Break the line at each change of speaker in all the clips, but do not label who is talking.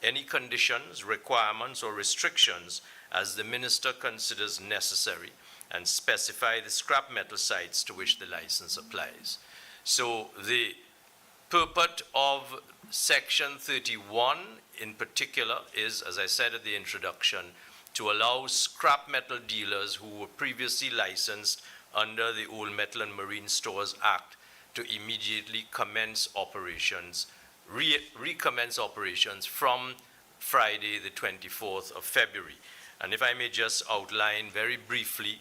any conditions, requirements, or restrictions as the minister considers necessary, and specify the scrap metal sites to which the license applies. So the purport of Section 31 in particular is, as I said at the introduction, to allow scrap metal dealers who were previously licensed under the Old Metal and Marine Stores Act to immediately commence operations, recommence operations from Friday, the 24th of February. And if I may just outline very briefly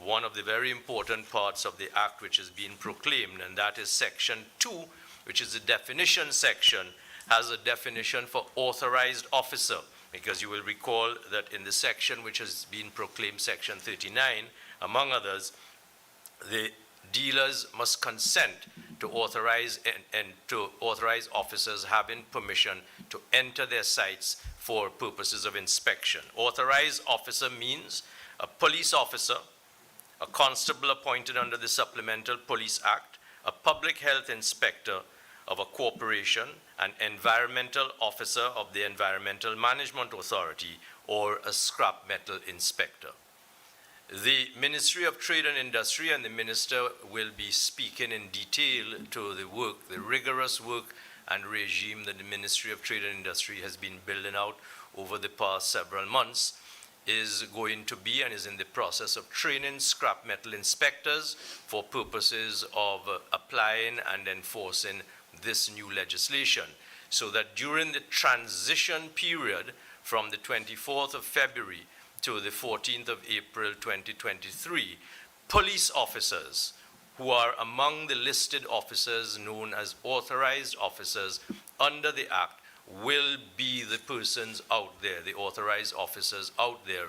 one of the very important parts of the Act which has been proclaimed, and that is Section 2, which is the definition section, has a definition for authorized officer, because you will recall that in the section which has been proclaimed, Section 39, among others, the dealers must consent to authorize and to authorize officers having permission to enter their sites for purposes of inspection. Authorized officer means a police officer, a constable appointed under the Supplemental Police Act, a public health inspector of a corporation, an environmental officer of the Environmental Management Authority, or a scrap metal inspector. The Ministry of Trade and Industry and the Minister will be speaking in detail to the work, the rigorous work and regime that the Ministry of Trade and Industry has been building out over the past several months, is going to be and is in the process of training scrap metal inspectors for purposes of applying and enforcing this new legislation, so that during the transition period from the 24th of February to the 14th of April 2023, police officers who are among the listed officers known as authorized officers under the Act will be the persons out there, the authorized officers out there,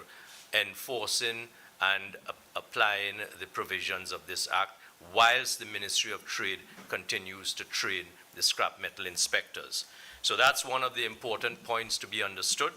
enforcing and applying the provisions of this Act, whilst the Ministry of Trade continues to train the scrap metal inspectors. So that's one of the important points to be understood.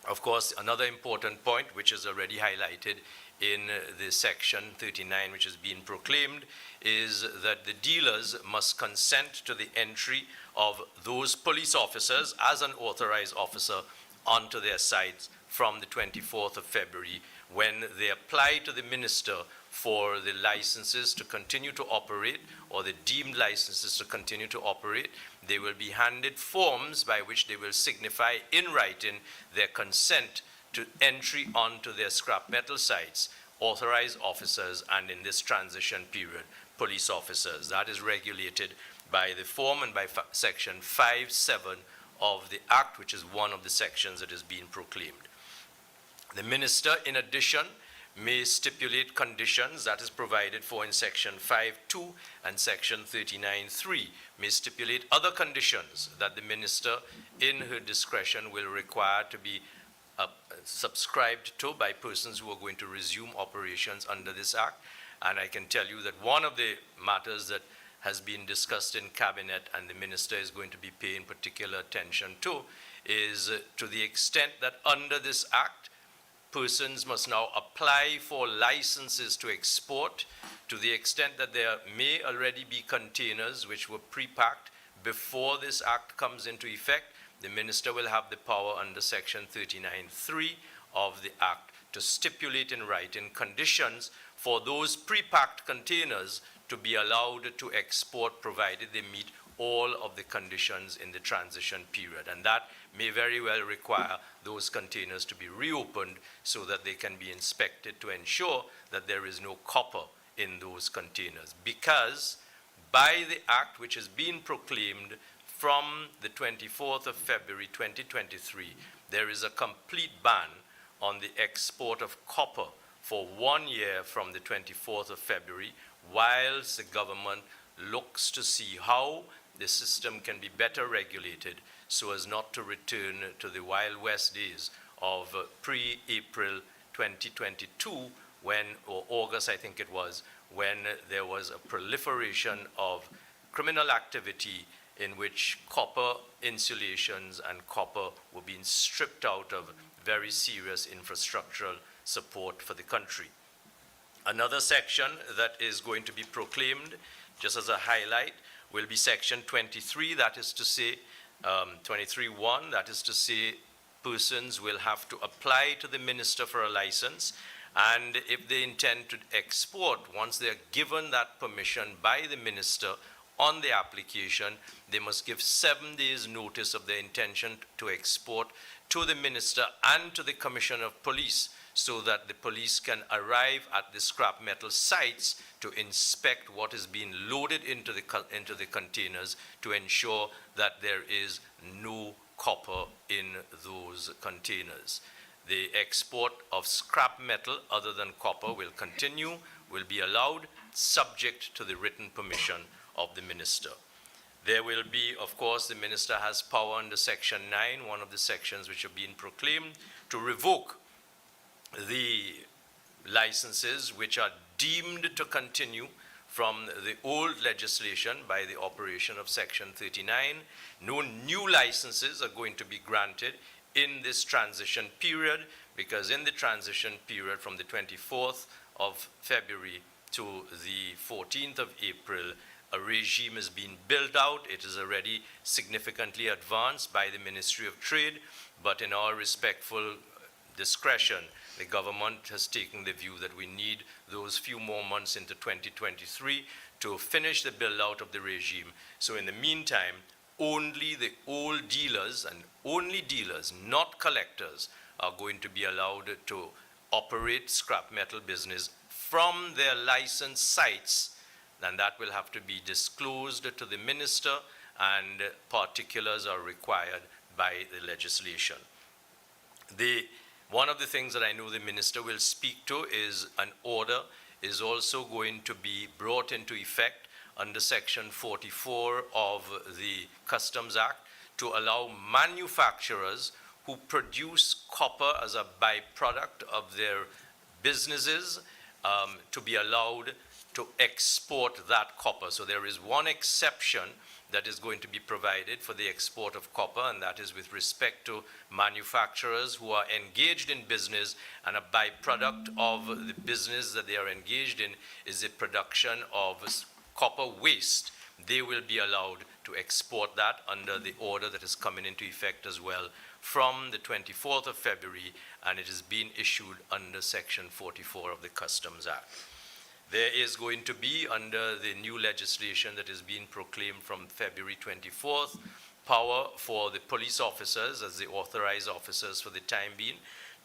Of course, another important point, which is already highlighted in the Section 39, which has been proclaimed, is that the dealers must consent to the entry of those police officers as an authorized officer onto their sites from the 24th of February, when they apply to the minister for the licenses to continue to operate, or the deemed licenses to continue to operate. They will be handed forms by which they will signify in writing their consent to entry onto their scrap metal sites, authorized officers, and in this transition period, police officers. That is regulated by the form and by Section 5.7 of the Act, which is one of the sections that is being proclaimed. The minister, in addition, may stipulate conditions that is provided for in Section 5.2 and Section 39.3, may stipulate other conditions that the minister, in her discretion, will require to be subscribed to by persons who are going to resume operations under this Act. And I can tell you that one of the matters that has been discussed in Cabinet and the minister is going to be paying particular attention to is to the extent that under this Act, persons must now apply for licenses to export, to the extent that there may already be containers which were pre-packed before this Act comes into effect. The minister will have the power under Section 39.3 of the Act to stipulate in writing conditions for those pre-packed containers to be allowed to export, provided they meet all of the conditions in the transition period. And that may very well require those containers to be reopened so that they can be inspected to ensure that there is no copper in those containers. Because by the Act which has been proclaimed from the 24th of February 2023, there is a complete ban on the export of copper for 1 year from the 24th of February, whilst the government looks to see how the system can be better regulated so as not to return to the Wild West days of pre-April 2022, when, or August I think it was, when there was a proliferation of criminal activity in which copper insulations and copper were being stripped out of very serious infrastructural support for the country. Another section that is going to be proclaimed, just as a highlight, will be Section 23, that is to say, 23.1, that is to say, persons will have to apply to the minister for a license, and if they intend to export, once they are given that permission by the minister on the application, they must give 7 days notice of their intention to export to the minister and to the Commissioner of Police, so that the police can arrive at the scrap metal sites to inspect what is being loaded into the containers to ensure that there is no copper in those containers. The export of scrap metal other than copper will continue, will be allowed, subject to the written permission of the minister. There will be, of course, the minister has power under Section 9, one of the sections which have been proclaimed, to revoke the licenses which are deemed to continue from the old legislation by the operation of Section 39. No new licenses are going to be granted in this transition period, because in the transition period from the 24th of February to the 14th of April, a regime is being built out. It is already significantly advanced by the Ministry of Trade, but in our respectful discretion, the government has taken the view that we need those few more months into 2023 to finish the build-out of the regime. So in the meantime, only the old dealers and only dealers, not collectors, are going to be allowed to operate scrap metal business from their licensed sites, and that will have to be disclosed to the minister, and particulars are required by the legislation. One of the things that I know the minister will speak to is an order is also going to be brought into effect under Section 44 of the Customs Act to allow manufacturers who produce copper as a byproduct of their businesses to be allowed to export that copper. So there is one exception that is going to be provided for the export of copper, and that is with respect to manufacturers who are engaged in business, and a byproduct of the business that they are engaged in is the production of copper waste. They will be allowed to export that under the order that is coming into effect as well from the 24th of February, and it is being issued under Section 44 of the Customs Act. There is going to be, under the new legislation that is being proclaimed from February 24th, power for the police officers, as the authorized officers for the time being,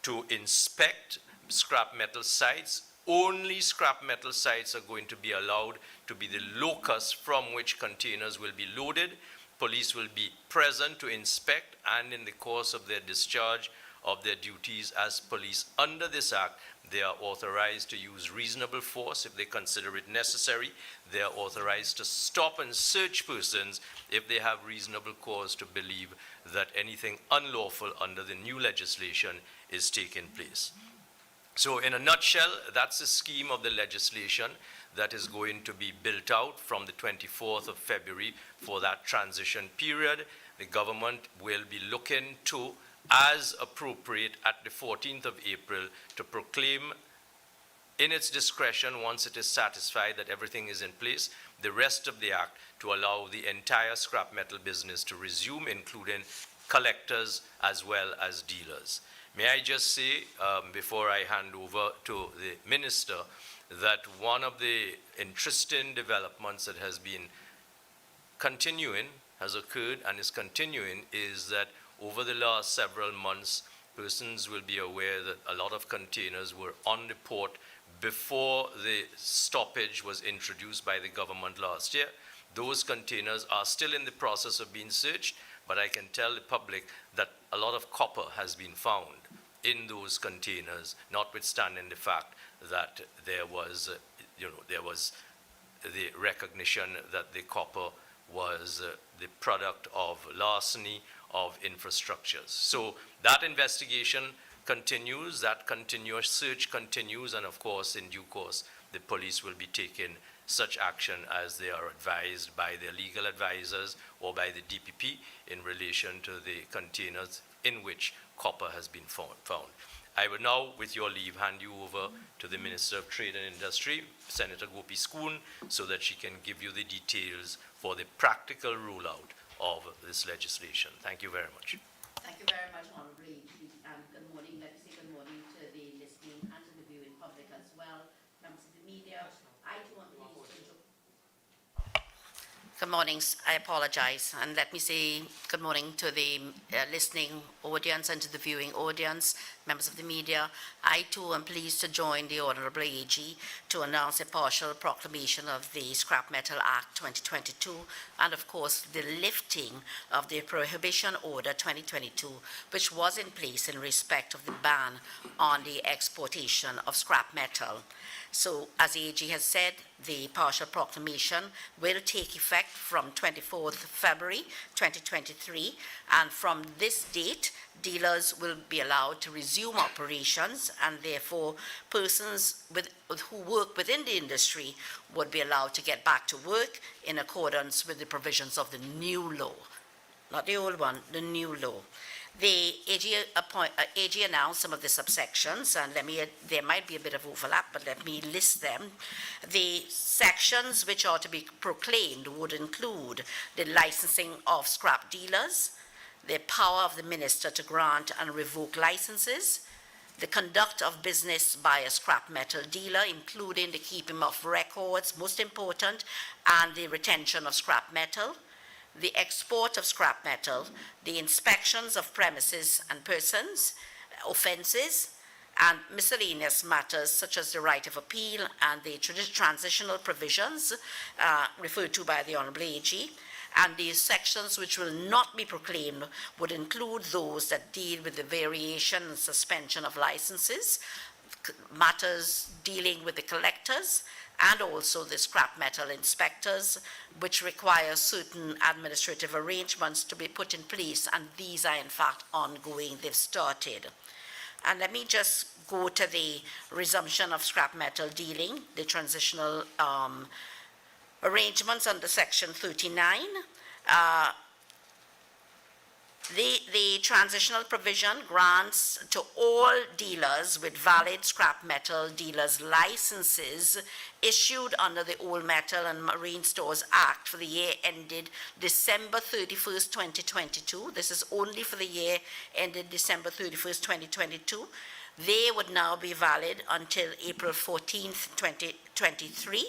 to inspect scrap metal sites. Only scrap metal sites are going to be allowed to be the locus from which containers will be loaded. Police will be present to inspect, and in the course of their discharge of their duties as police under this act, they are authorized to use reasonable force if they consider it necessary. They are authorized to stop and search persons if they have reasonable cause to believe that anything unlawful under the new legislation is taking place. So in a nutshell, that's the scheme of the legislation that is going to be built out from the 24th of February for that transition period. The government will be looking to, as appropriate, at the 14th of April, to proclaim in its discretion, once it is satisfied that everything is in place, the rest of the act to allow the entire scrap metal business to resume, including collectors as well as dealers. May I just say, before I hand over to the minister, that one of the interesting developments that has been continuing, has occurred and is continuing, is that over the last several months, persons will be aware that a lot of containers were on the port before the stoppage was introduced by the government last year. Those containers are still in the process of being searched, but I can tell the public that a lot of copper has been found in those containers, notwithstanding the fact that there was the recognition that the copper was the product of larceny of infrastructures. So that investigation continues, that continuous search continues, and of course, in due course, the police will be taking such action as they are advised by their legal advisors or by the DPP in relation to the containers in which copper has been found. I will now, with your leave, hand you over to the Minister of Trade and Industry, Senator Gopee-Scoon, so that she can give you the details for the practical rollout of this legislation. Thank you very much.
Thank you very much, Honourable AG, and good morning. Let me say good morning to the listening and to the viewing public as well, members of the media. I too am pleased to Good morning. I apologize, and let me say good morning to the listening audience and to the viewing audience, members of the media. I too am pleased to join the Honourable AG to announce a partial proclamation of the Scrap Metal Act 2022 and, of course, the lifting of the Prohibition Order 2022, which was in place in respect of the ban on the exportation of scrap metal. So, as the AG has said, the partial proclamation will take effect from 24th February 2023, and from this date, dealers will be allowed to resume operations, and therefore persons who work within the industry would be allowed to get back to work in accordance with the provisions of the new law. Not the old one, the new law. The AG announced some of the subsections, and there might be a bit of overlap, but let me list them. The sections which are to be proclaimed would include the licensing of scrap dealers, the power of the minister to grant and revoke licenses, the conduct of business by a scrap metal dealer, including the keeping of records, most important, and the retention of scrap metal, the export of scrap metal, the inspections of premises and persons, offences, and miscellaneous matters such as the right of appeal and the transitional provisions referred to by the Honourable AG. And these sections which will not be proclaimed would include those that deal with the variation and suspension of licenses, matters dealing with the collectors, and also the scrap metal inspectors, which require certain administrative arrangements to be put in place, and these are in fact ongoing. They've started. And let me just go to the resumption of scrap metal dealing, the transitional arrangements under Section 39. The transitional provision grants to all dealers with valid scrap metal dealers licenses issued under the Old Metal and Marine Stores Act for the year ended December 31st, 2022. This is only for the year ended December 31st, 2022. They would now be valid until April 14th, 2023,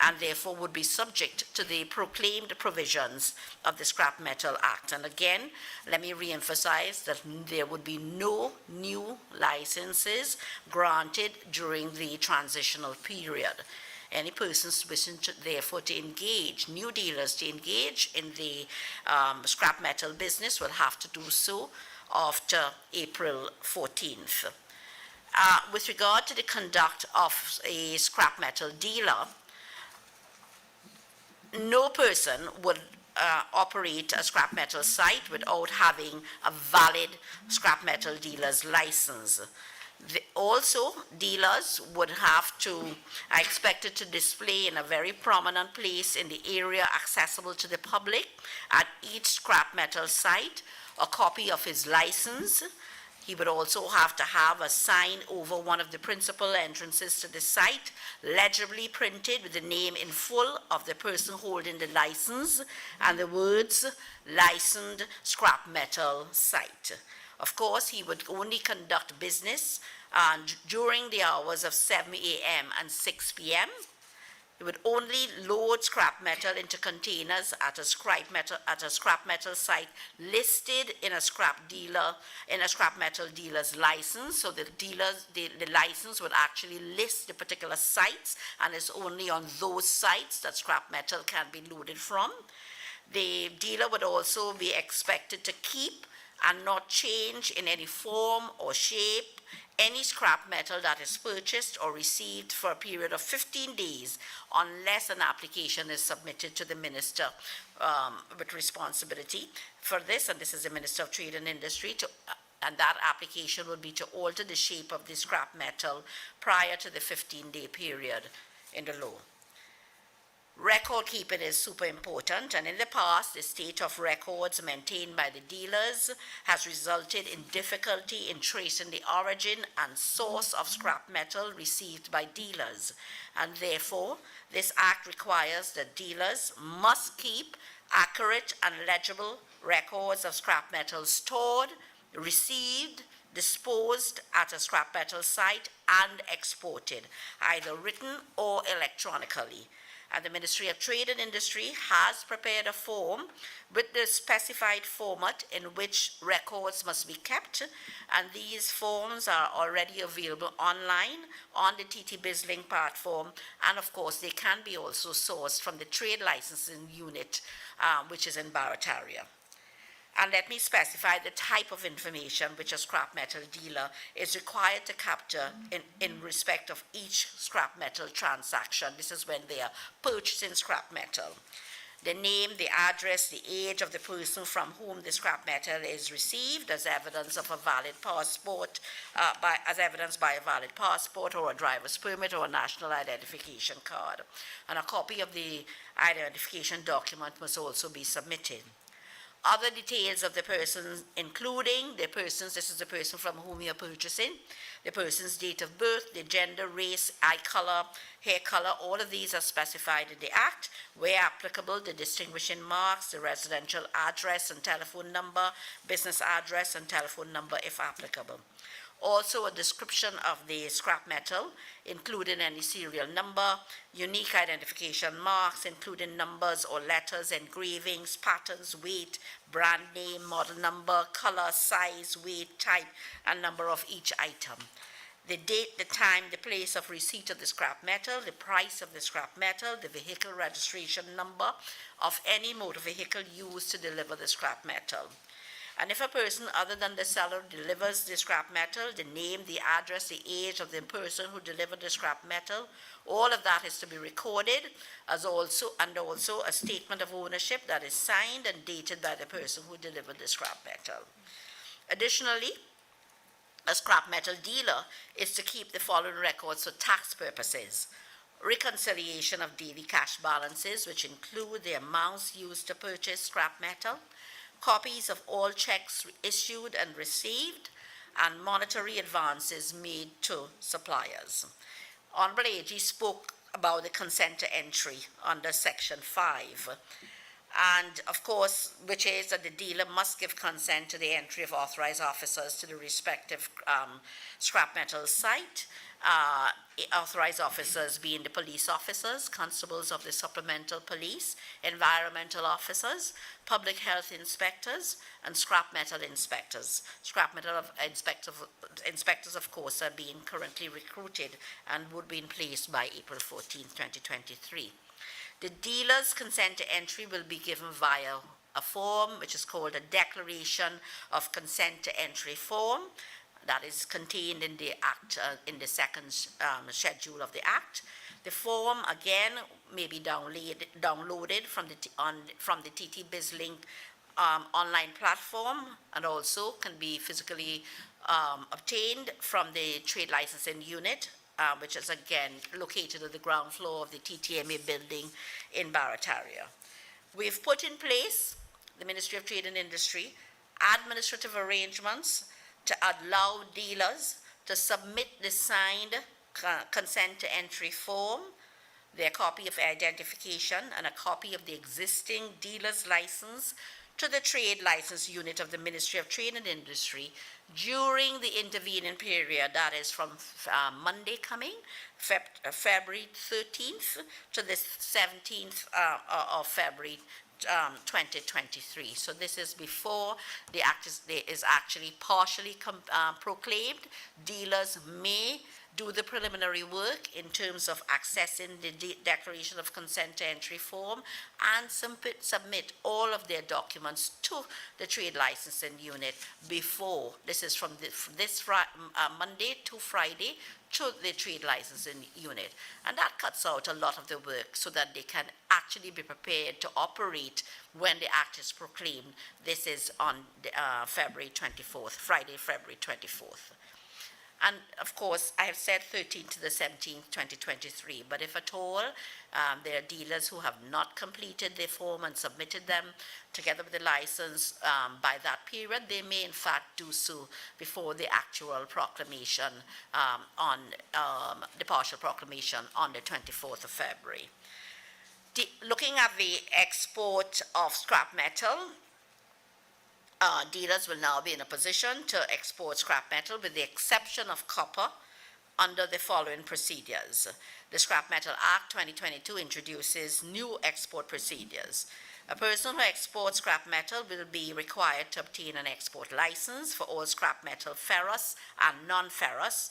and therefore would be subject to the proclaimed provisions of the Scrap Metal Act. And again, let me re-emphasize that there would be no new licenses granted during the transitional period. Any persons wishing to, therefore, to engage, new dealers to engage in the scrap metal business will have to do so after April 14th. With regard to the conduct of a scrap metal dealer, no person would operate a scrap metal site without having a valid scrap metal dealer's license. Also, dealers would have to, are expected to display in a very prominent place in the area accessible to the public at each scrap metal site a copy of his license. He would also have to have a sign over one of the principal entrances to the site, legibly printed with the name in full of the person holding the license and the words, licensed scrap metal site. Of course, he would only conduct business during the hours of 7 a.m. and 6 p.m. He would only load scrap metal into containers at a scrap metal site listed in a scrap metal dealer's license. So the license would actually list the particular sites, and it's only on those sites that scrap metal can be loaded from. The dealer would also be expected to keep and not change in any form or shape any scrap metal that is purchased or received for a period of 15 days unless an application is submitted to the minister with responsibility for this, and this is the Minister of Trade and Industry, and that application would be to alter the shape of the scrap metal prior to the 15-day period in the law. Record keeping is super important, and in the past, the state of records maintained by the dealers has resulted in difficulty in tracing the origin and source of scrap metal received by dealers, and therefore, this act requires that dealers must keep
accurate and legible records of scrap metal stored, received, disposed at a scrap metal site, and exported, either written or electronically. And the Ministry of Trade and Industry has prepared a form with the specified format in which records must be kept, and these forms are already available online on the TT BizLink platform, and of course they can be also sourced from the Trade Licensing Unit, which is in Barataria. And let me specify the type of information which a scrap metal dealer is required to capture in respect of each scrap metal transaction. This is when they are purchasing scrap metal. The name, the address, the age of the person from whom the scrap metal is received as evidence of a valid passport, as evidenced by a valid passport or a driver's permit or a national identification card. And a copy of the identification document must also be submitted. Other details of the person, including the person's, this is the person from whom you're purchasing, the person's date of birth, the gender, race, eye color, hair color, all of these are specified in the Act. Where applicable, the distinguishing marks, the residential address and telephone number, business address and telephone number if applicable. Also a description of the scrap metal, including any serial number, unique identification marks, including numbers or letters, engravings, patterns, weight, brand name, model number, color, size, weight, type, and number of each item. The date, the time, the place of receipt of the scrap metal, the price of the scrap metal, the vehicle registration number of any motor vehicle used to deliver the scrap metal. And if a person other than the seller delivers the scrap metal, the name, the address, the age of the person who delivered the scrap metal, all of that is to be recorded, and also a statement of ownership that is signed and dated by the person who delivered the scrap metal. Additionally, a scrap metal dealer is to keep the following records for tax purposes: reconciliation of daily cash balances, which include the amounts used to purchase scrap metal, copies of all checks issued and received, and monetary advances made to suppliers. Honourable AG spoke about the consent to entry under Section 5. And of course, which is that the dealer must give consent to the entry of authorized officers to the respective scrap metal site. Authorized officers being the police officers, constables of the supplemental police, environmental officers, public health inspectors, and scrap metal inspectors. Scrap metal inspectors, of course, are being currently recruited and would be in place by April 14, 2023. The dealer's consent to entry will be given via a form which is called a Declaration of Consent to Entry form that is contained in the Act, in the second schedule of the Act. The form, again, may be downloaded from the TT BizLink online platform, and also can be physically obtained from the Trade Licensing Unit, which is again located on the ground floor of the TTMA building in Barataria. We've put in place, the Ministry of Trade and Industry, administrative arrangements to allow dealers to submit the signed consent to entry form, their copy of identification, and a copy of the existing dealer's license to the Trade License Unit of the Ministry of Trade and Industry during the intervening period, that is from Monday coming, February 13th to the 17th of February 2023. So this is before the Act is actually partially proclaimed. Dealers may do the preliminary work in terms of accessing the Declaration of Consent to Entry form and submit all of their documents to the Trade Licensing Unit before. This is from this Monday to Friday to the Trade Licensing Unit. And that cuts out a lot of the work so that they can actually be prepared to operate when the Act is proclaimed. This is on February 24th, Friday, February 24th. And of course, I have said 13th to the 17th, 2023, but if at all there are dealers who have not completed their form and submitted them together with the license by that period, they may in fact do so before the actual proclamation the partial proclamation on the 24th of February. Looking at the export of scrap metal, dealers will now be in a position to export scrap metal with the exception of copper under the following procedures. The Scrap Metal Act 2022 introduces new export procedures. A person who exports scrap metal will be required to obtain an export license for all scrap metal ferrous and non-ferrous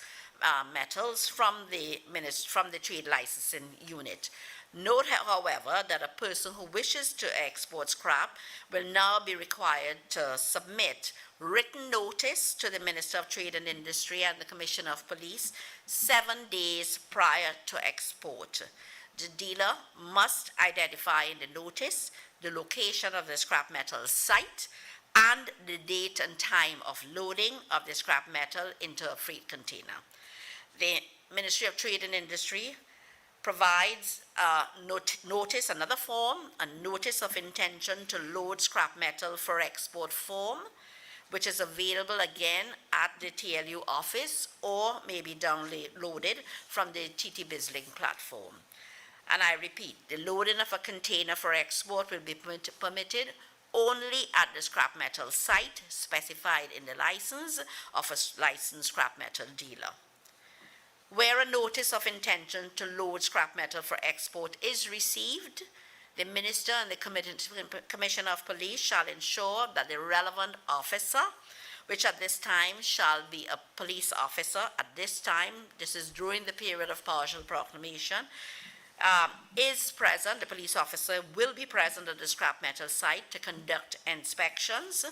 metals from the Trade Licensing Unit. Note, however, that a person who wishes to export scrap will now be required to submit written notice to the Minister of Trade and Industry and the Commissioner of Police 7 days prior to export. The dealer must identify in the notice the location of the scrap metal site and the date and time of loading of the scrap metal into a freight container. The Ministry of Trade and Industry provides notice, another form, a notice of intention to load scrap metal for export form, which is available again at the TLU office or may be downloaded from the TT BizLink platform. And I repeat, the loading of a container for export will be permitted only at the scrap metal site specified in the license of a licensed scrap metal dealer. Where a notice of intention to load scrap metal for export is received, the Minister and the Commissioner of Police shall ensure that the relevant officer, which at this time shall be a police officer, at this time, this is during the period of partial proclamation, is present. The police officer will be present at the scrap metal site to conduct inspections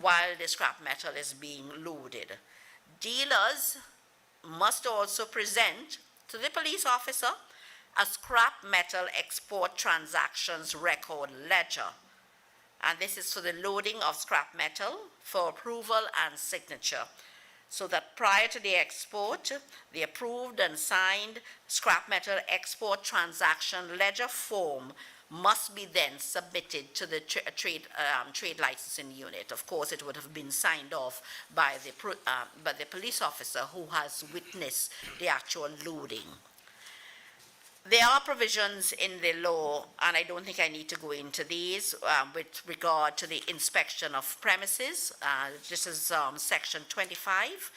while the scrap metal is being loaded. Dealers must also present to the police officer a scrap metal export transactions record ledger. And this is for the loading of scrap metal for approval and signature, so that prior to the export, the approved and signed scrap metal export transaction ledger form must be then submitted to the trade licensing unit. Of course, it would have been signed off by the police officer who has witnessed the actual loading. There are provisions in the law, and I don't think I need to go into these, with regard to the inspection of premises. This is section 25.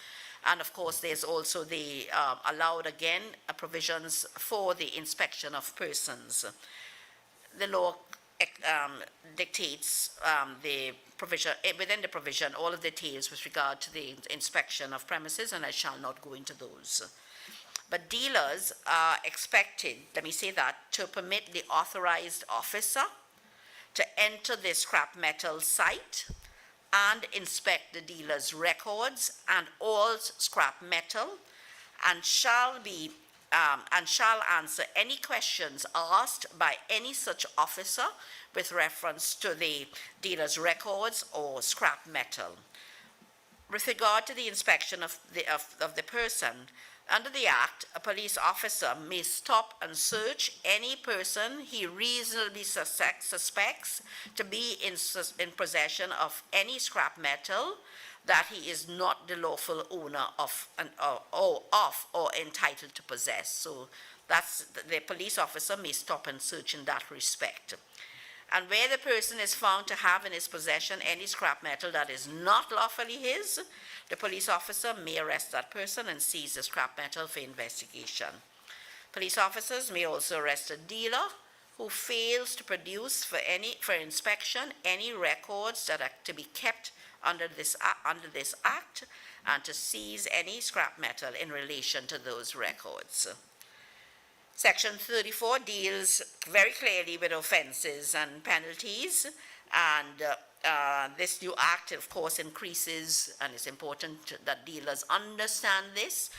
And of course, there's also the allowed again provisions for the inspection of persons. The law dictates the provision, within the provision, all of the details with regard to the inspection of premises, and I shall not go into those. But dealers are expected, let me say that, to permit the authorized officer to enter the scrap metal site and inspect the dealer's records and all scrap metal, and shall answer any questions asked by any such officer with reference to the dealer's records or scrap metal. With regard to the inspection of the person, under the Act, a police officer may stop and search any person he reasonably suspects to be in possession of any scrap metal that he is not the lawful owner of or entitled to possess. So that's the police officer may stop and search in that respect. And where the person is found to have in his possession any scrap metal that is not lawfully his, the police officer may arrest that person and seize the scrap metal for investigation. Police officers may also arrest a dealer who fails to produce for inspection any records that are to be kept under this act, and to seize any scrap metal in relation to those records. Section 34 deals very clearly with offenses and penalties, and this new act, of course, increases, and it's important that dealers understand this.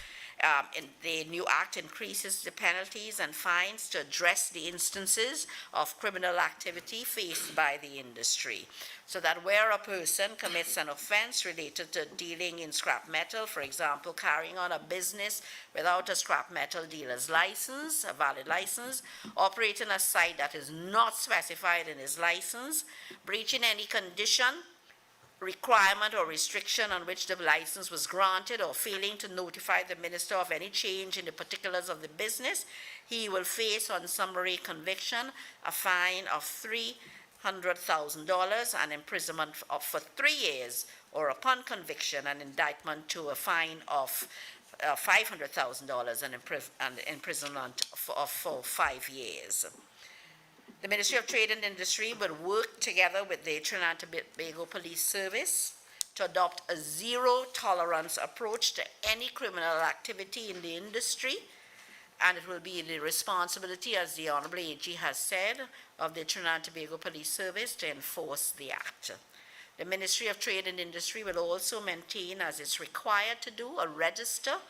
The new act increases the penalties and fines to address the instances of criminal activity faced by the industry, so that where a person commits an offense related to dealing in scrap metal, for example, carrying on a business without a scrap metal dealer's license, a valid license, operating a site that is not specified in his license, breaching any condition requirement or restriction on which the license was granted or failing to notify the minister of any change in the particulars of the business, he will face on summary conviction a fine of $300,000 and imprisonment for 3 years, or upon conviction an indictment to a fine of $500,000 and imprisonment for 5 years. The Ministry of Trade and Industry will work together with the Trinidad and Tobago Police Service to adopt a zero-tolerance approach to any criminal activity in the industry, and it will be the responsibility, as the Honourable AG has said, of the Trinidad and Tobago Police Service to enforce the Act. The Ministry of Trade and Industry will also maintain, as is required to do, a register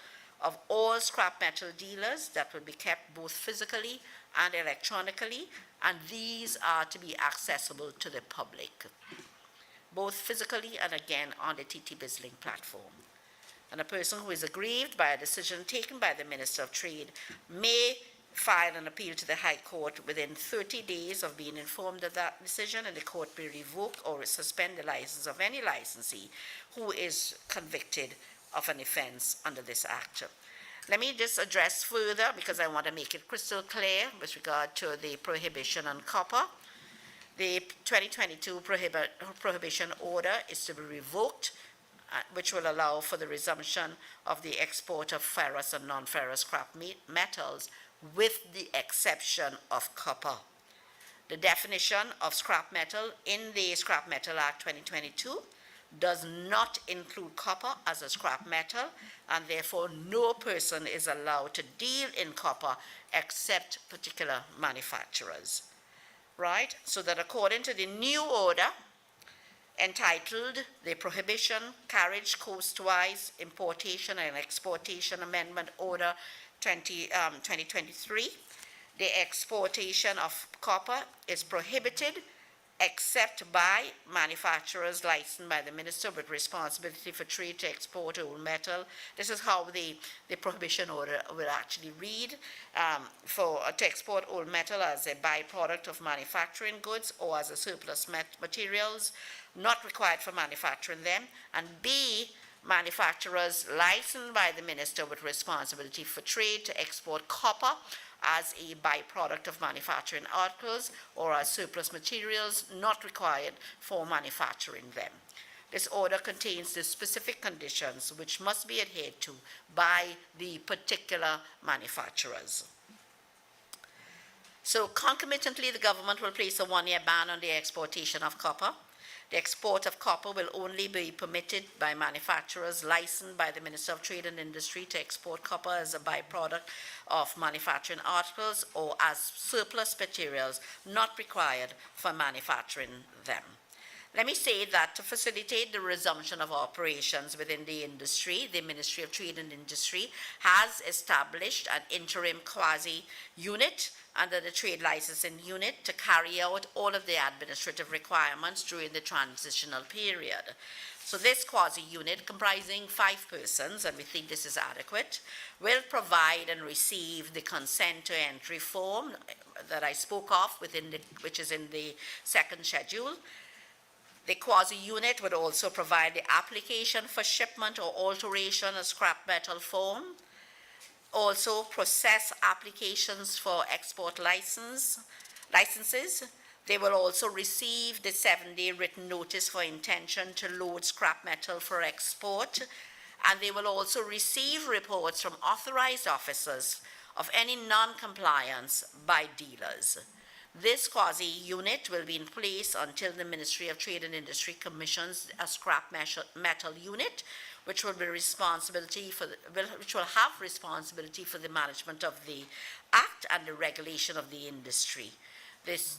of all scrap metal dealers that will be kept both physically and electronically, and these are to be accessible to the public, both physically and again on the TT Bizlink platform. And a person who is aggrieved by a decision taken by the Minister of Trade may file an appeal to the High Court within 30 days of being informed of that decision, and the court may revoke or suspend the license of any licensee who is convicted of an offence under this Act. Let me just address further, because I want to make it crystal clear with regard to the prohibition on copper. The 2022 prohibition order is to be revoked, which will allow for the resumption of the export of ferrous and non-ferrous scrap metals, with the exception of copper. The definition of scrap metal in the Scrap Metal Act 2022 does not include copper as a scrap metal, and therefore no person is allowed to deal in copper except particular manufacturers. Right? So that according to the new order entitled the Prohibition, Carriage, Coastwise, Importation and Exportation Amendment Order 2023, the exportation of copper is prohibited except by manufacturers licensed by the Minister with responsibility for trade to export old metal. This is how the prohibition order will actually read, to export old metal as a byproduct of manufacturing goods or as a surplus materials not required for manufacturing them, and B, manufacturers licensed by the Minister with responsibility for trade to export copper as a byproduct of manufacturing articles or as surplus materials not required for manufacturing them. This order contains the specific conditions which must be adhered to by the particular manufacturers. So concomitantly, the government will place a 1-year ban on the exportation of copper. The export of copper will only be permitted by manufacturers licensed by the Minister of Trade and Industry to export copper as a byproduct of manufacturing articles or as surplus materials not required for manufacturing them. Let me say that to facilitate the resumption of operations within the industry, the Ministry of Trade and Industry has established an interim quasi-unit under the Trade Licensing Unit to carry out all of the administrative requirements during the transitional period. So this quasi-unit, comprising 5 persons, and we think this is adequate, will provide and receive the consent to entry form that I spoke of, which is in the second schedule. The quasi-unit would also provide the application for shipment or alteration of scrap metal form, also process applications for export licenses. They will also receive the 7-day written notice for intention to load scrap metal for export, and they will also receive reports from authorized officers of any non-compliance by dealers. This quasi-unit will be in place until the Ministry of Trade and Industry commissions a scrap metal unit, which will have responsibility for the management of the Act and the regulation of the industry. This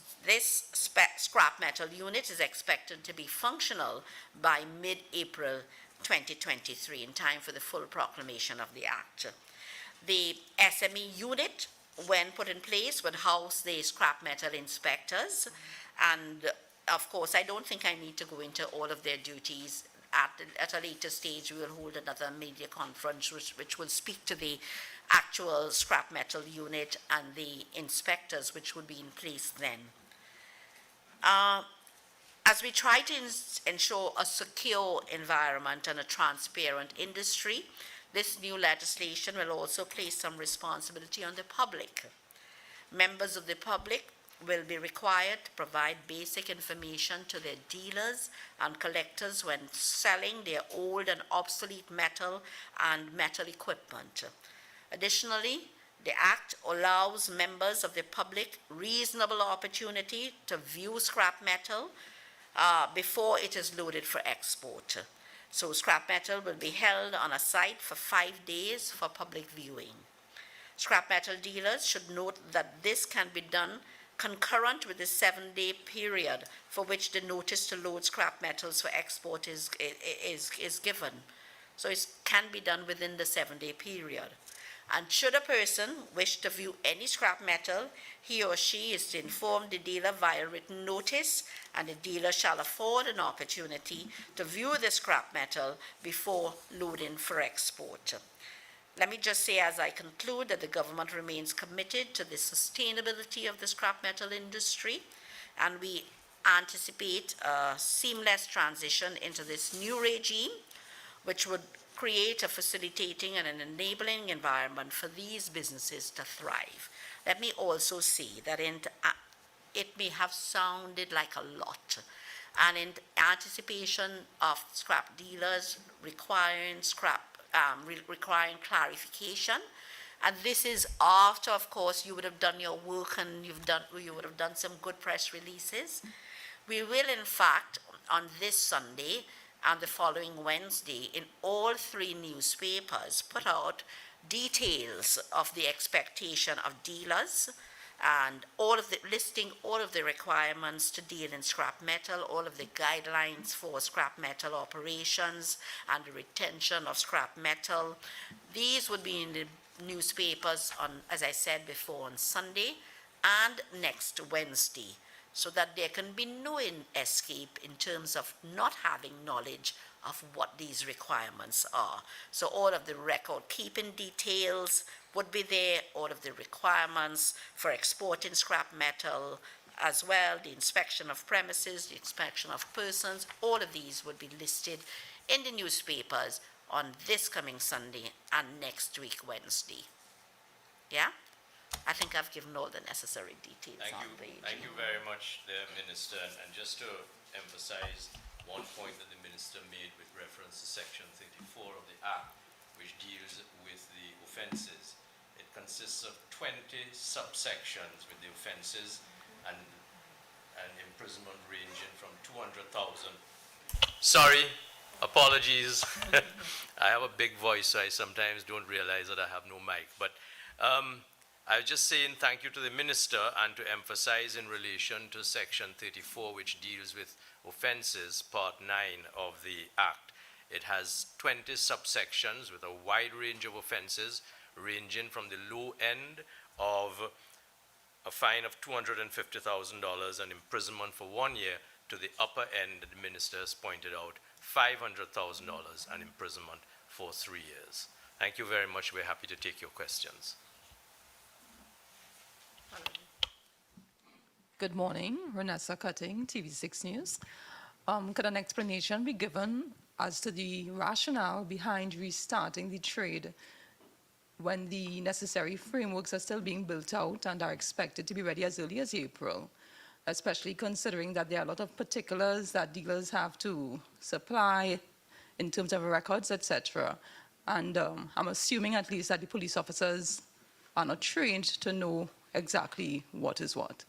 scrap metal unit is expected to be functional by mid-April 2023, in time for the full proclamation of the Act. The SME unit, when put in place, would house the scrap metal inspectors, and of course I don't think I need to go into all of their duties. At a later stage we will hold another media conference which will speak to the actual scrap metal unit and the inspectors which would be in place then. As we try to ensure a secure environment and a transparent industry, this new legislation will also place some responsibility on the public. Members of the public will be required to provide basic information to their dealers and collectors when selling their old and obsolete metal and metal equipment. Additionally, the Act allows members of the public reasonable opportunity to view scrap metal before it is loaded for export. So scrap metal will be held on a site for 5 days for public viewing. Scrap metal dealers should note that this can be done concurrent with the 7-day period for which the notice to load scrap metals for export is given. So it can be done within the 7-day period. And should a person wish to view any scrap metal, he or she is to inform the dealer via written notice, and the dealer shall afford an opportunity to view the scrap metal before loading for export. Let me just say as I conclude that the government remains committed to the sustainability of the scrap metal industry, and we anticipate a seamless transition into this new regime, which would create a facilitating and an enabling environment for these businesses to thrive. Let me also say that it may have sounded like a lot, and in anticipation of scrap dealers requiring requiring clarification, and this is after, of course, you would have done your work and you would have done some good press releases. We will, in fact, on this Sunday and the following Wednesday, in all 3 newspapers, put out details of the expectation of dealers and listing all of the requirements to deal in scrap metal, all of the guidelines for scrap metal operations and the retention of scrap metal. These would be in the newspapers on, as I said before, on Sunday and next Wednesday, so that there can be no escape in terms of not having knowledge of what these requirements are. So all of the record-keeping details would be there, all of the requirements for exporting scrap metal as well, the inspection of premises, the inspection of persons, all of these would be listed in the newspapers on this coming Sunday and next week, Wednesday. Yeah? I think I've given all the necessary details on the
Thank you very much, the Minister. And just to emphasize one point that the Minister made with reference to Section 34 of the Act, which deals with the offences. It consists of 20 subsections with the offences and imprisonment ranging from 200,000. Sorry, apologies. I have a big voice, so I sometimes don't realize that I have no mic. But I was just saying thank you to the Minister, and to emphasize in relation to Section 34, which deals with offences, Part 9 of the Act. It has 20 subsections with a wide range of offences, ranging from the low end of a fine of $250,000 and imprisonment for 1 year to the upper end, the Minister has pointed out, $500,000 and imprisonment for 3 years. Thank you very much. We're happy to take your questions.
Good morning, Renessa Cutting, TV6 News. Could an explanation be given as to the rationale behind restarting the trade when the necessary frameworks are still being built out and are expected to be ready as early as April, especially considering that there are a lot of particulars that dealers have to supply in terms of records, etc. And I'm assuming at least that the police officers are not trained to know exactly what is what.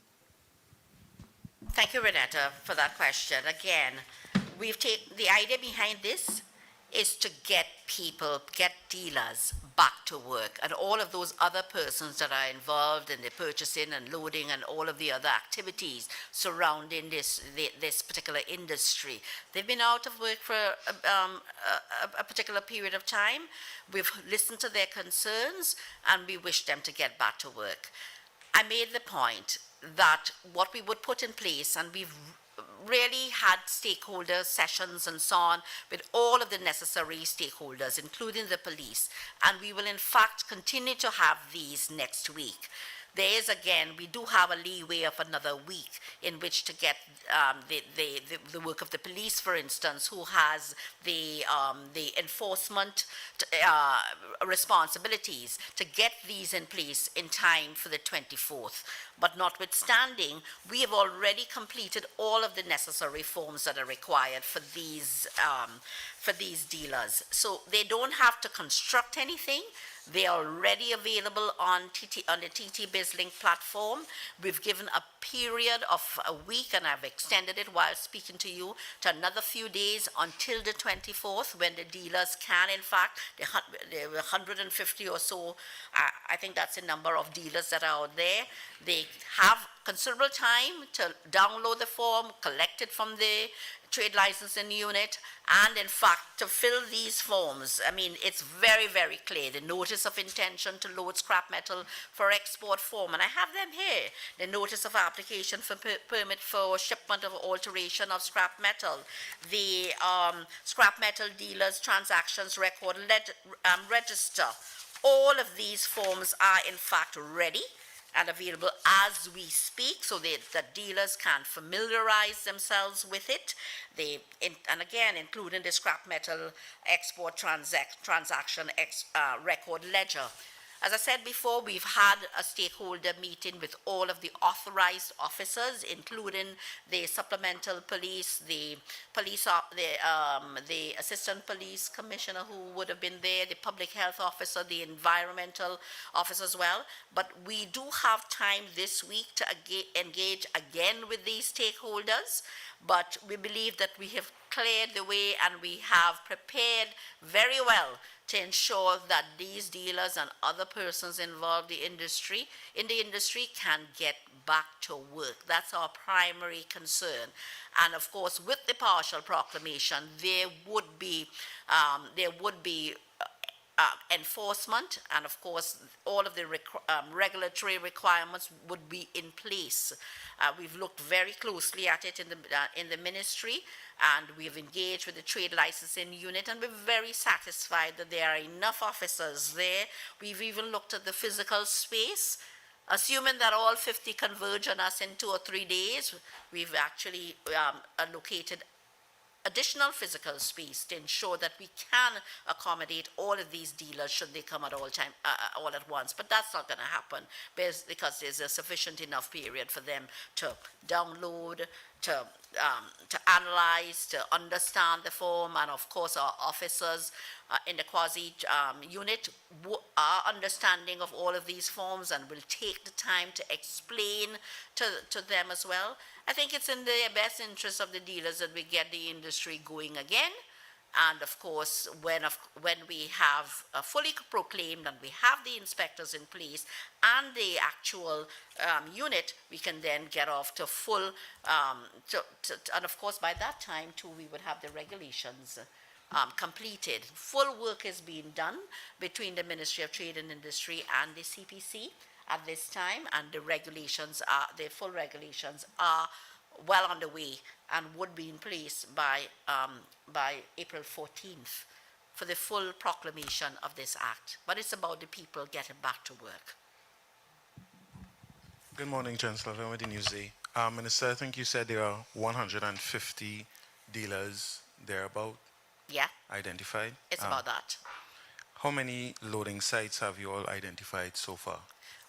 Thank you, Renetta, for that question. Again, the idea behind this is to get dealers back to work, and all of those other persons that are involved in the purchasing and loading and all of the other activities surrounding this particular industry. They've been out of work for a particular period of time. We've listened to their concerns, and we wish them to get back to work. I made the point that what we would put in place, and we've really had stakeholder sessions and so on with all of the necessary stakeholders, including the police, and we will in fact continue to have these next week. there is, again, we do have a leeway of another week in which to get the work of the police, for instance, who has the enforcement responsibilities, to get these in place in time for the 24th. But notwithstanding, we have already completed all of the necessary forms that are required for these dealers. So they don't have to construct anything. They are already available on the TT BizLink platform. We've given a period of a week, and I've extended it while speaking to you to another few days until the 24th, when the dealers can, in fact, there were 150 or so, I think that's the number of dealers that are out there. They have considerable time to download the form, collect it from the trade licensing unit, and in fact to fill these forms. I mean, it's very, very clear. The notice of intention to load scrap metal for export form, and I have them here. The notice of application for permit for shipment of alteration of scrap metal, the scrap metal dealers transactions record register. All of these forms are in fact ready and available as we speak, so the dealers can familiarize themselves with it. And again, including the scrap metal export transaction record ledger. As I said before, we've had a stakeholder meeting with all of the authorized officers, including the supplemental police, the assistant police commissioner who would have been there, the public health officer, the environmental officer as well. But we do have time this week to engage again with these stakeholders. But we believe that we have cleared the way and we have prepared very well to ensure that these dealers and other persons involved in the industry can get back to work. That's our primary concern. And of course, with the partial proclamation, there would be enforcement, and of course all of the regulatory requirements would be in place. We've looked very closely at it in the ministry, and we've engaged with the trade licensing unit, and we're very satisfied that there are enough officers there. We've even looked at the physical space. Assuming that all 50 converge on us in 2 or 3 days, we've actually allocated additional physical space to ensure that we can accommodate all of these dealers should they come at all at once. But that's not going to happen because there's a sufficient enough period for them to download, to analyze, to understand the form, and of course our officers in the quasi unit are understanding of all of these forms and will take the time to explain to them as well. I think it's in the best interest of the dealers that we get the industry going again. And of course, when we have fully proclaimed and we have the inspectors in place and the actual unit, we can then get off to full, and of course by that time too, we would have the regulations completed. Full work is being done between the Ministry of Trade and Industry and the CPC at this time, and the full regulations are well on the way and would be in place by April 14th for the full proclamation of this act. But it's about the people getting back to work.
Good morning, Chancellor. I'm with the Newsday. Minister, I think you said there are 150 dealers thereabout
Yeah,
identified.
it's about that.
How many loading sites have you all identified so far?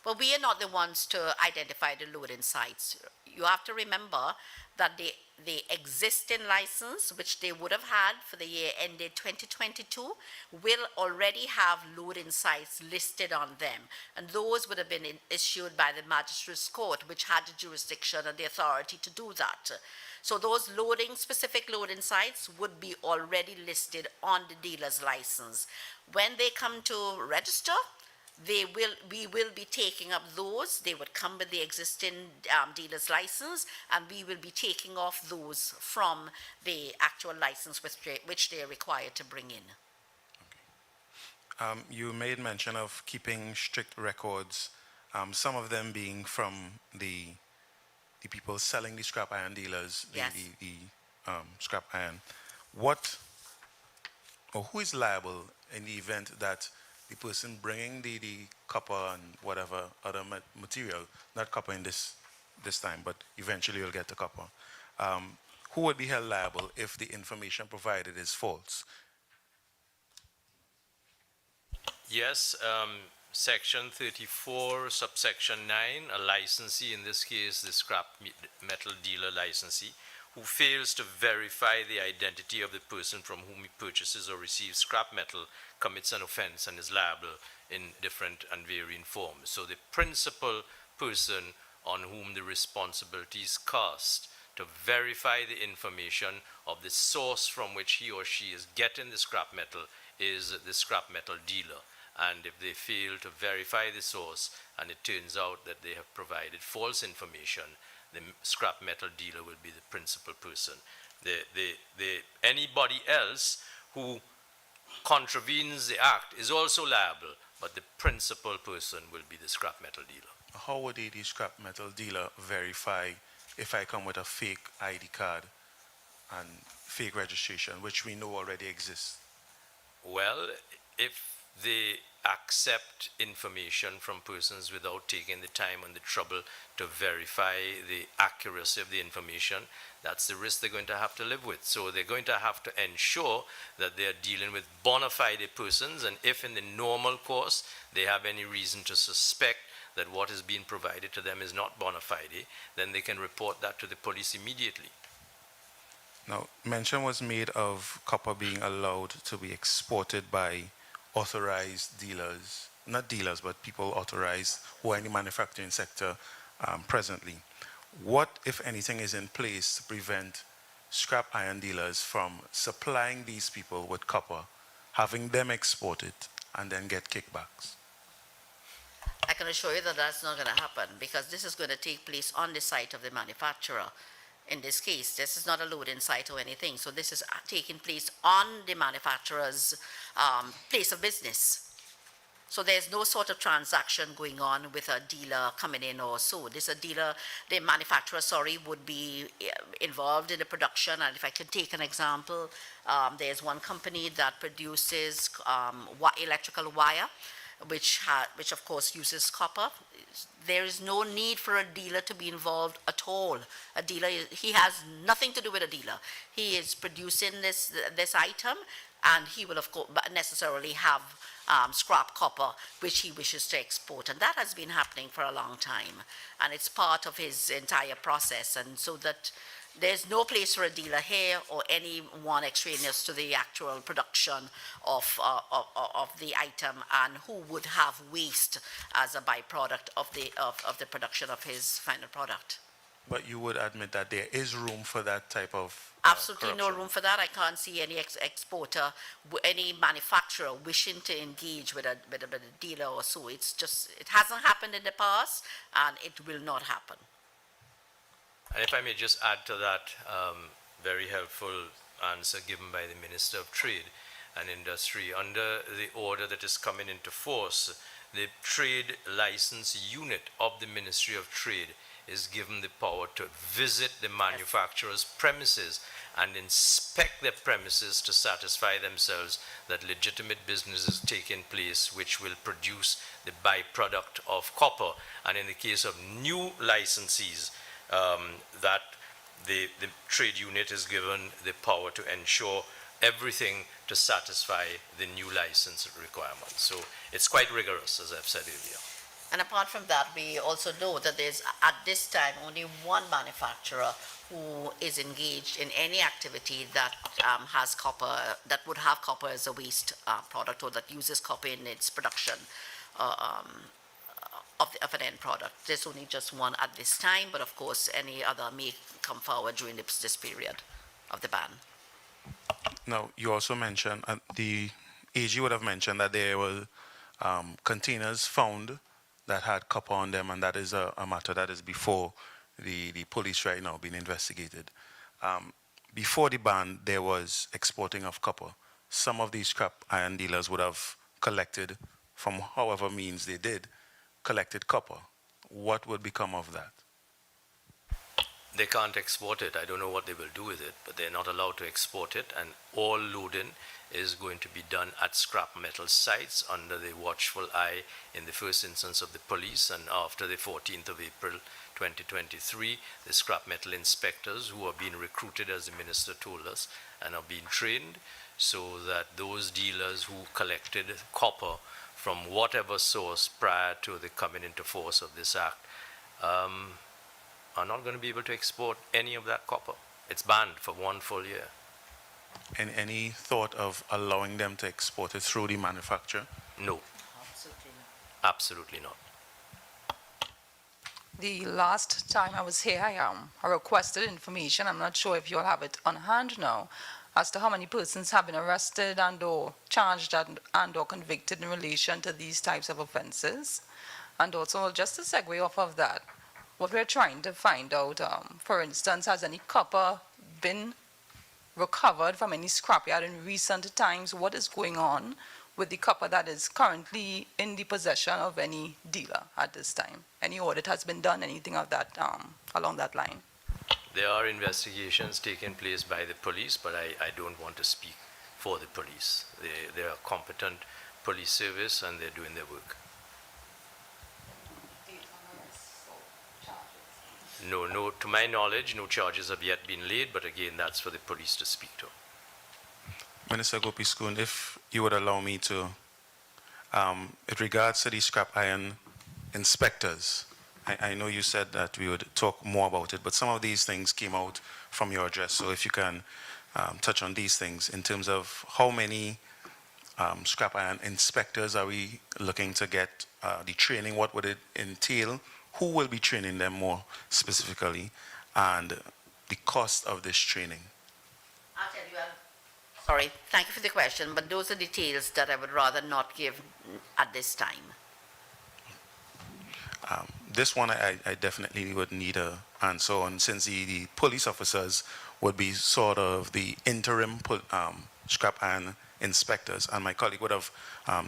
But we are not the ones to identify the loading sites. You have to remember that the existing license, which they would have had for the year ended 2022, will already have loading sites listed on them. And those would have been issued by the Magistrates Court, which had the jurisdiction and the authority to do that. So those specific loading sites would be already listed on the dealer's license. When they come to register, we will be taking up those. They would come with the existing dealer's license, and we will be taking off those from the actual license which they are required to bring in.
Okay. You made mention of keeping strict records, some of them being from the people selling the scrap iron dealers,
Yes.
the scrap iron. What or who is liable in the event that the person bringing the copper and whatever other material, not copper in this time, but eventually you'll get the copper. Who would be held liable if the information provided is false?
Yes, Section 34, subsection 9, a licensee, in this case the scrap metal dealer licensee, who fails to verify the identity of the person from whom he purchases or receives scrap metal commits an offense and is liable in different and varying forms. So the principal person on whom the responsibility is cast to verify the information of the source from which he or she is getting the scrap metal is the scrap metal dealer. And if they fail to verify the source and it turns out that they have provided false information, the scrap metal dealer will be the principal person. Anybody else who contravenes the act is also liable, but the principal person will be the scrap metal dealer.
How would the scrap metal dealer verify if I come with a fake ID card and fake registration, which we know already exists?
Well, if they accept information from persons without taking the time and the trouble to verify the accuracy of the information, that's the risk they're going to have to live with. So they're going to have to ensure that they're dealing with bona fide persons, and if in the normal course they have any reason to suspect that what is being provided to them is not bona fide, then they can report that to the police immediately.
Now, mention was made of copper being allowed to be exported by authorized dealers, not dealers, but people authorized who are in the manufacturing sector presently. What, if anything, is in place to prevent scrap iron dealers from supplying these people with copper, having them export it, and then get kickbacks?
I can assure you that that's not going to happen, because this is going to take place on the site of the manufacturer. In this case, this is not a load-in site or anything, so this is taking place on the manufacturer's place of business. So there's no sort of transaction going on with a dealer coming in or so. The manufacturer, would be involved in the production. And if I can take an example, there's one company that produces electrical wire, which of course uses copper. There is no need for a dealer to be involved at all. He has nothing to do with a dealer. He is producing this item, and he will of course necessarily have scrap copper which he wishes to export, and that has been happening for a long time, and it's part of his entire process. And so that there's no place for a dealer here or anyone extraneous to the actual production of the item, and who would have waste as a byproduct of the production of his final product.
But you would admit that there is room for that type of
Absolutely no
corruption.
room for that. I can't see any exporter, any manufacturer wishing to engage with a dealer or so. It hasn't happened in the past, and it will not happen.
And if I may just add to that very helpful answer given by the Minister of Trade and Industry, under the order that is coming into force, the Trade License Unit of the Ministry of Trade is given the power to visit the manufacturer's premises and inspect their premises to satisfy themselves that legitimate business is taking place which will produce the byproduct of copper. And in the case of new licensees, that the trade unit is given the power to ensure everything to satisfy the new license requirements. So it's quite rigorous, as I've said earlier.
And apart from that, we also know that there's, at this time, only one manufacturer who is engaged in any activity that has copper, that would have copper as a waste product, or that uses copper in its production of an end product. There's only just one at this time, but of course, any other may come forward during this period of the ban.
Now, you also mentioned, the AG would have mentioned that there were containers found that had copper on them, and that is a matter that is before the police right now being investigated. Before the ban, there was exporting of copper. Some of these scrap iron dealers would have collected, from however means they did, collected copper. What would become of that?
They can't export it. I don't know what they will do with it, but they're not allowed to export it, and all loading is going to be done at scrap metal sites under the watchful eye, in the first instance, of the police, and after the 14th of April 2023, the scrap metal inspectors who are being recruited, as the minister told us, and are being trained, so that those dealers who collected copper from whatever source prior to the coming into force of this act are not going to be able to export any of that copper. It's banned for 1 full year.
And any thought of allowing them to export it through the manufacturer?
No,
Absolutely not.
absolutely not.
The last time I was here, I requested information. I'm not sure if you'll have it on hand now, as to how many persons have been arrested and or charged and or convicted in relation to these types of offenses. And also, just to segue off of that, what we're trying to find out, for instance, has any copper been recovered from any scrapyard in recent times? What is going on with the copper that is currently in the possession of any dealer at this time? Any audit has been done, anything of that, along that line?
There are investigations taking place by the police, but I don't want to speak for the police. They are competent police service and they're doing their work. No, to my knowledge, no charges have yet been laid, but again, that's for the police to speak to.
Minister Gopee-Scoon, if you would allow me to, with regards to the scrap iron inspectors, I know you said that we would talk more about it, but some of these things came out from your address. So if you can touch on these things in terms of how many scrap iron inspectors are we looking to get, the training, what would it entail, who will be training them more specifically, and the cost of this training?
I'll tell you, sorry, thank you for the question, but those are details that I would rather not give at this time.
This one I definitely would need an answer on, since the police officers would be sort of the interim scrap iron inspectors, and my colleague would have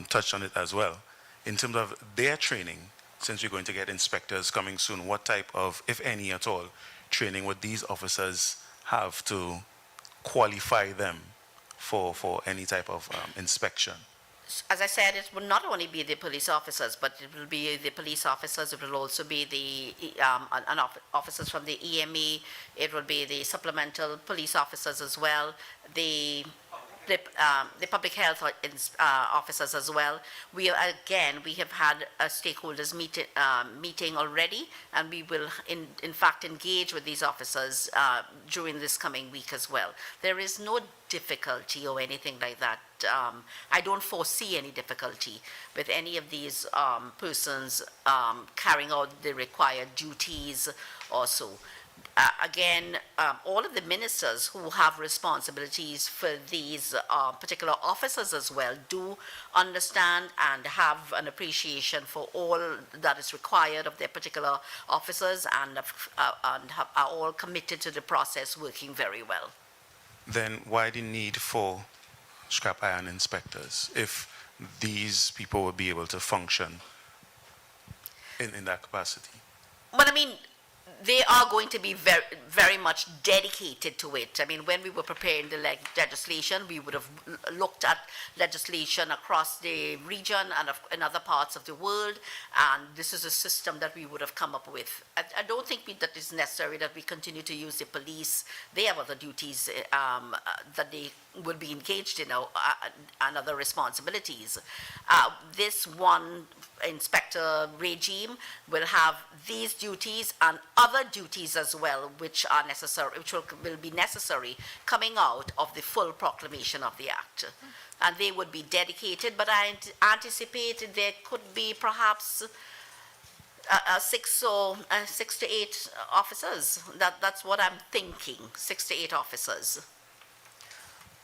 touched on it as well. In terms of their training, since we're going to get inspectors coming soon, what type of, if any at all, training would these officers have to qualify them for any type of inspection?
As I said, it will not only be the police officers, but it will be the police officers, it will also be the officers from the EMA, it will be the supplemental police officers as well, the public health officers as well. We have had a stakeholders meeting already, and we will in fact engage with these officers during this coming week as well. There is no difficulty or anything like that. I don't foresee any difficulty with any of these persons carrying out the required duties or so. Again, all of the ministers who have responsibilities for these particular officers as well do understand and have an appreciation for all that is required of their particular officers, and are all committed to the process, working very well.
Then why the need for scrap iron inspectors if these people would be able to function in that capacity?
Well, I mean, they are going to be very, very much dedicated to it. I mean, when we were preparing the legislation, we would have looked at legislation across the region and in other parts of the world, and this is a system that we would have come up with. I don't think that it's necessary that we continue to use the police. They have other duties that they would be engaged in, and other responsibilities. This one inspector regime will have these duties and other duties as well, which are necessary, which will be necessary coming out of the full proclamation of the Act. And they would be dedicated, but I anticipate there could be perhaps 6 to 8 officers. That's what I'm thinking, 6 to 8 officers.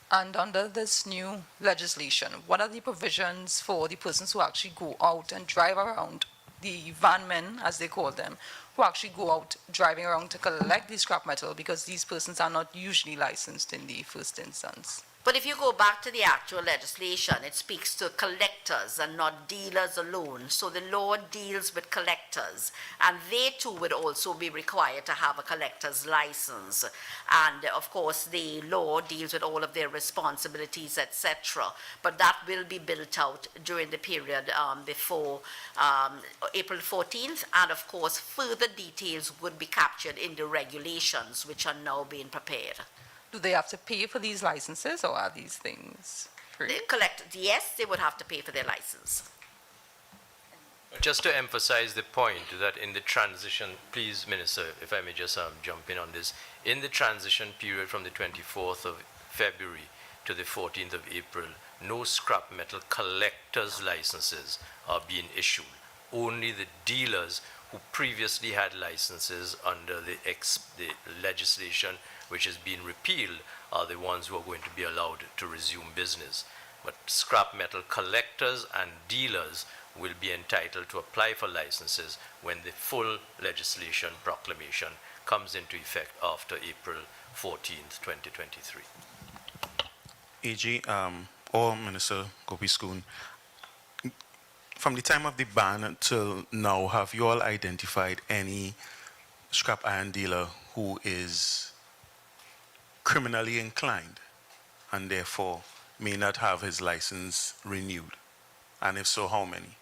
And under this new legislation, what are the provisions for the persons who actually go out and drive around, the van men, as they call them, who actually go out driving around to collect the scrap metal, because these persons are not usually licensed in the first instance?
But if you go back to the actual legislation, it speaks to collectors and not dealers alone. So the law deals with collectors, and they too would also be required to have a collector's license. And of course, the law deals with all of their responsibilities, etc. But that will be built out during the period before April 14th. And of course, further details would be captured in the regulations, which are now being prepared.
Do they have to pay for these licenses, or are these things free?
Yes, they would have to pay for their license.
Just to emphasize the point that in the transition, please, Minister, if I may just jump in on this, in the transition period from the 24th of February to the 14th of April, no scrap metal collectors' licenses are being issued. Only the dealers who previously had licenses under the legislation which has been repealed are the ones who are going to be allowed to resume business. But scrap metal collectors and dealers will be entitled to apply for licenses when the full legislation proclamation comes into effect after April 14th, 2023.
AG, or Minister Gopee-Scoon, from the time of the ban till now, have you all identified any scrap iron dealer who is criminally inclined and therefore may not have his license renewed? And if so, how many?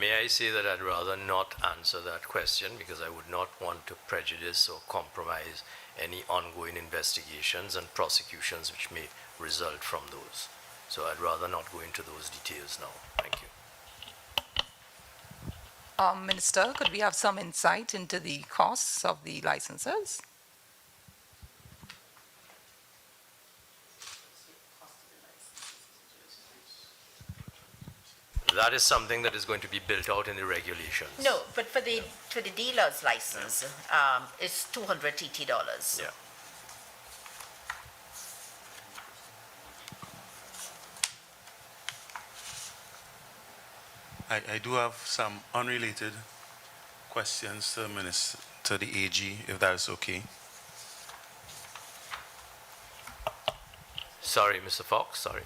May I say that I'd rather not answer that question because I would not want to prejudice or compromise any ongoing investigations and prosecutions which may result from those. So I'd rather not go into those details now. Thank you.
Minister, could we have some insight into the costs of the licenses?
That is something that is going to be built out in the regulations.
No, but for the dealer's license, it's $200 TT.
Yeah.
I do have some unrelated questions to Minister, to the AG, if that is okay.
Sorry, Mr. Fox, sorry.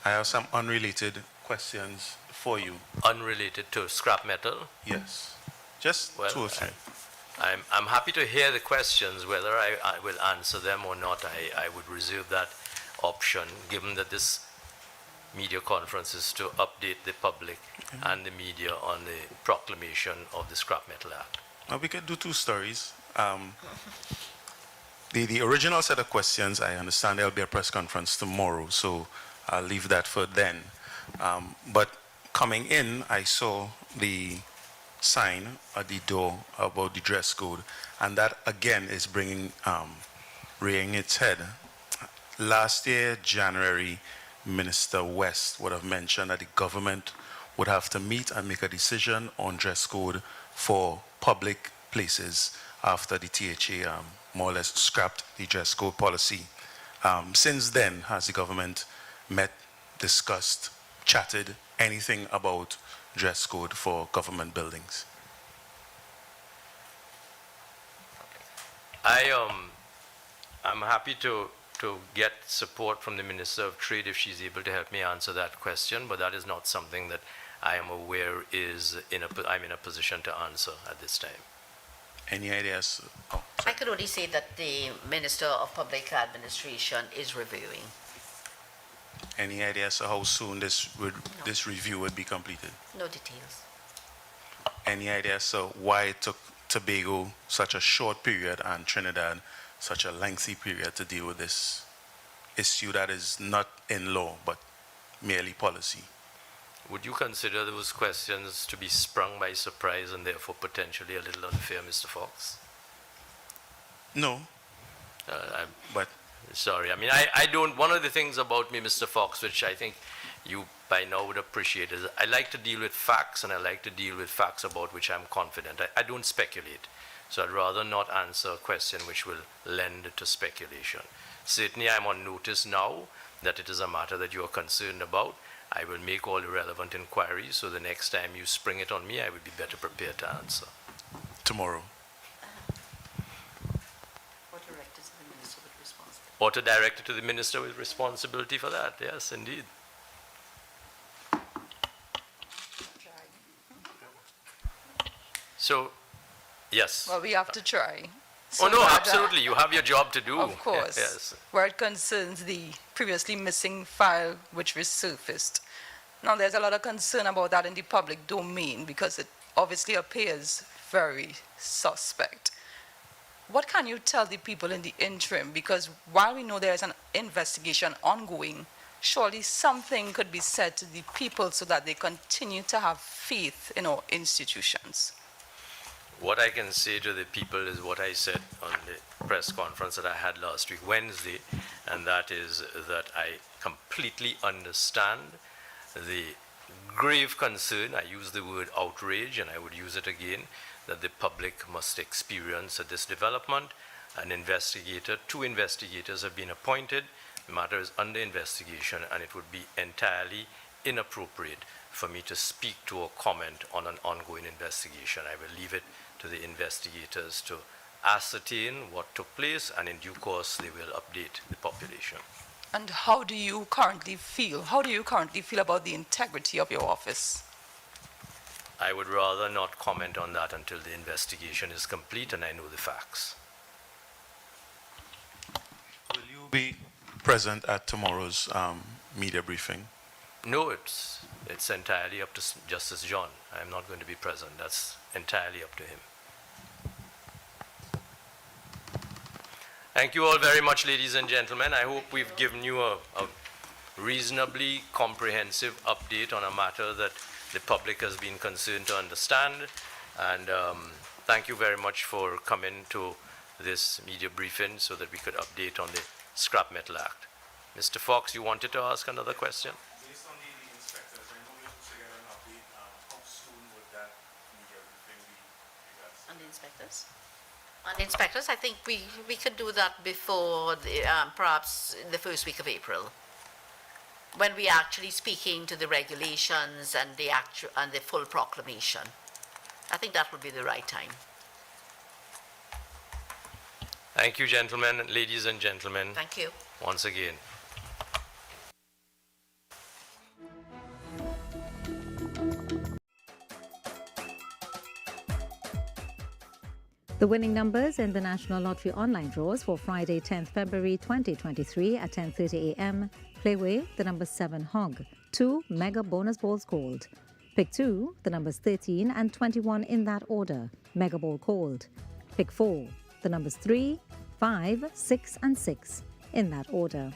I have some unrelated questions for you.
Unrelated to scrap metal?
Yes. Just
Well,
two or three.
I'm happy to hear the questions. Whether I will answer them or not, I would reserve that option, given that this media conference is to update the public and the media on the proclamation of the Scrap Metal Act.
Well, we could do two stories. The original set of questions, I understand there'll be a press conference tomorrow, so I'll leave that for then. But coming in, I saw the sign at the door about the dress code, and that again is rearing its head. Last year, January, Minister West would have mentioned that the government would have to meet and make a decision on dress code for public places after the THA more or less scrapped the dress code policy. Since then, has the government met, discussed, chatted anything about dress code for government buildings?
I'm happy to get support from the Minister of Trade if she's able to help me answer that question, but that is not something that I am aware I'm in a position to answer at this time.
Any ideas? Oh,
I could only say that the Minister of Public Administration is reviewing.
any ideas of how soon this review would be completed?
No details.
Any ideas of why it took Tobago such a short period and Trinidad such a lengthy period to deal with this issue that is not in law but merely policy?
Would you consider those questions to be sprung by surprise and therefore potentially a little unfair, Mr. Fox?
No,
I'm
but
sorry. I mean, I don't, one of the things about me, Mr. Fox, which I think you by now would appreciate is I like to deal with facts, and I like to deal with facts about which I'm confident. I don't speculate. So I'd rather not answer a question which will lend to speculation. Certainly I'm on notice now that it is a matter that you are concerned about. I will make all the relevant inquiries, so the next time you spring it on me, I will be better prepared to answer.
tomorrow.
What directors of the Minister would respond to?
or to direct it to the minister with responsibility for that. Yes, indeed. So, yes.
Well, we have to try.
Oh, no,
that,
absolutely. You have your job to do.
Of course.
Yes.
Where it concerns the previously missing file which resurfaced. Now, there's a lot of concern about that in the public domain because it obviously appears very suspect. What can you tell the people in the interim? Because while we know there is an investigation ongoing, surely something could be said to the people so that they continue to have faith in our institutions.
What I can say to the people is what I said on the press conference that I had last week, Wednesday, and that is that I completely understand the grave concern, I use the word outrage, and I would use it again, that the public must experience at this development. An investigator, 2 investigators have been appointed. The matter is under investigation, and it would be entirely inappropriate for me to speak to or comment on an ongoing investigation. I will leave it to the investigators to ascertain what took place, and in due course they will update the population.
And how do you currently feel? How do you currently feel about the integrity of your office?
I would rather not comment on that until the investigation is complete and I know the facts.
Will you be present at tomorrow's media briefing?
No, it's entirely up to Justice John. I'm not going to be present. That's entirely up to him. Thank you all very much, ladies and gentlemen. I hope we've given you a reasonably comprehensive update on a matter that the public has been concerned to understand. And thank you very much for coming to this media briefing so that we could update on the Scrap Metal Act. Mr. Fox, you wanted to ask another question?
Based on the inspectors, I know we're supposed to get an update. How soon would that media briefing be?
On the inspectors? On the inspectors, I think we could do that before the, perhaps in the first week of April, when we are actually speaking to the regulations and the full proclamation. I think that would be the right time.
Thank you, gentlemen, ladies and gentlemen,
Thank you.
once again.
The winning numbers in the National Lottery online draws for Friday, 10th February 2023 at 10:30 a.m. Play away the number 7 Hog, 2 Mega Bonus Balls called. Pick 2, the numbers 13 and 21 in that order, Mega Ball called. Pick 4, the numbers 3, 5, 6 and 6 in that order.